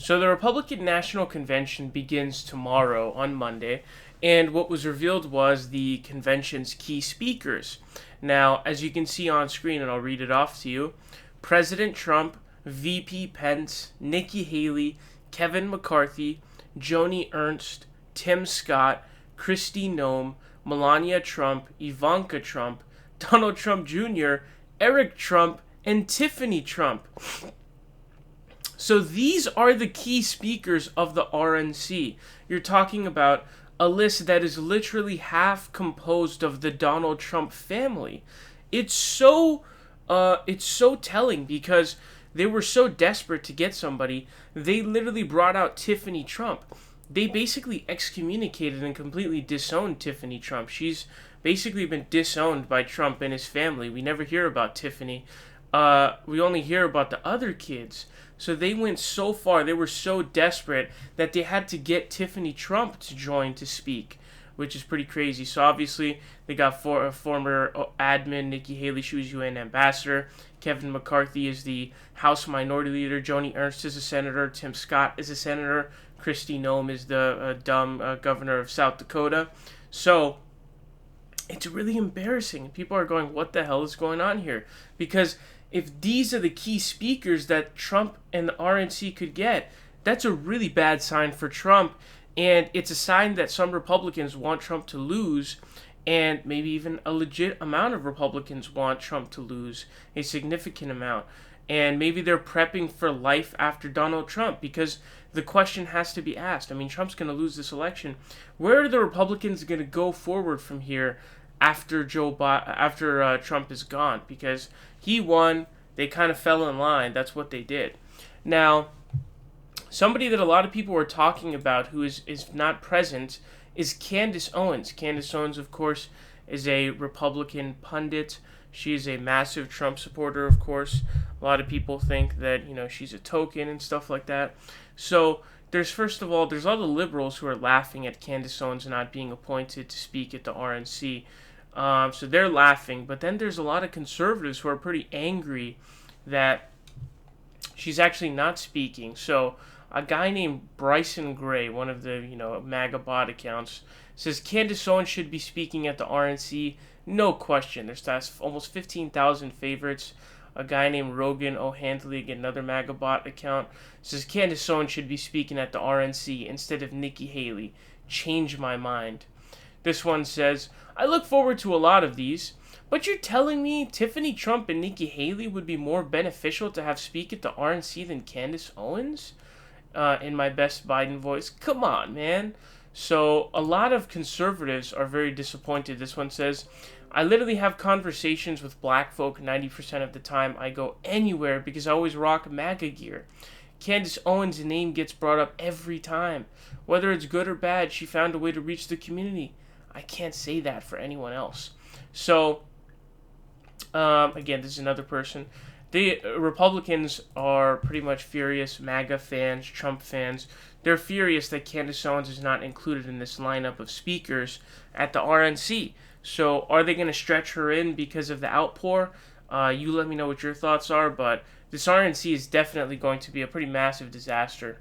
So the Republican National Convention begins tomorrow on Monday, and what was revealed was the convention's key speakers. Now, as you can see on screen, and I'll read it off to you, President Trump, VP Pence, Nikki Haley, Kevin McCarthy, Joni Ernst, Tim Scott, Kristi Noem, Melania Trump, Ivanka Trump, Donald Trump Jr., Eric Trump, and Tiffany Trump. So these are the key speakers of the RNC. You're talking about a list that is literally half composed of the Donald Trump family. It's so telling because they were so desperate to get somebody. They literally brought out Tiffany Trump. They basically excommunicated and completely disowned Tiffany Trump. She's basically been disowned by Trump and his family. We never hear about Tiffany. We only hear about the other kids. So they went so far, they were so desperate that they had to get Tiffany Trump to join to speak, which is pretty crazy. So obviously, they got former admin Nikki Haley, she was UN ambassador. Kevin McCarthy is the House Minority Leader. Joni Ernst is a senator. Tim Scott is a senator. Kristi Noem is the dumb governor of South Dakota. So it's really embarrassing. People are going, what the hell is going on here? Because if these are the key speakers that Trump and the RNC could get, that's a really bad sign for Trump. And it's a sign that some Republicans want Trump to lose, and maybe even a legit amount of Republicans want Trump to lose, a significant amount. And maybe they're prepping for life after Donald Trump, because the question has to be asked. I mean, Trump's going to lose this election. Where are the Republicans going to go forward from here after Trump is gone? Because he won, they kind of fell in line. That's what they did. Now, somebody that a lot of people were talking about who is not present is Candace Owens. Candace Owens, of course, is a Republican pundit. She is a massive Trump supporter, of course. A lot of people think that, she's a token and stuff like that. So there's all the liberals who are laughing at Candace Owens not being appointed to speak at the RNC. So they're laughing. But then there's a lot of conservatives who are pretty angry that she's actually not speaking. So a guy named Bryson Gray, one of the, MAGA bot accounts, says Candace Owens should be speaking at the RNC. No question. There's almost 15,000 favorites. A guy named Rogan O'Handley, again, another MAGA bot account, says Candace Owens should be speaking at the RNC instead of Nikki Haley. Change my mind. This one says, I look forward to a lot of these, but you're telling me Tiffany Trump and Nikki Haley would be more beneficial to have speak at the RNC than Candace Owens? In my best Biden voice. Come on, man. So a lot of conservatives are very disappointed. This one says, I literally have conversations with black folk 90% of the time I go anywhere because I always rock MAGA gear. Candace Owens' name gets brought up every time. Whether it's good or bad, she found a way to reach the community. I can't say that for anyone else. So, again, this is another person. The Republicans are pretty much furious. MAGA fans, Trump fans, they're furious that Candace Owens is not included in this lineup of speakers at the RNC. So are they going to stretch her in because of the outpour? You let me know what your thoughts are, but this RNC is definitely going to be a pretty massive disaster.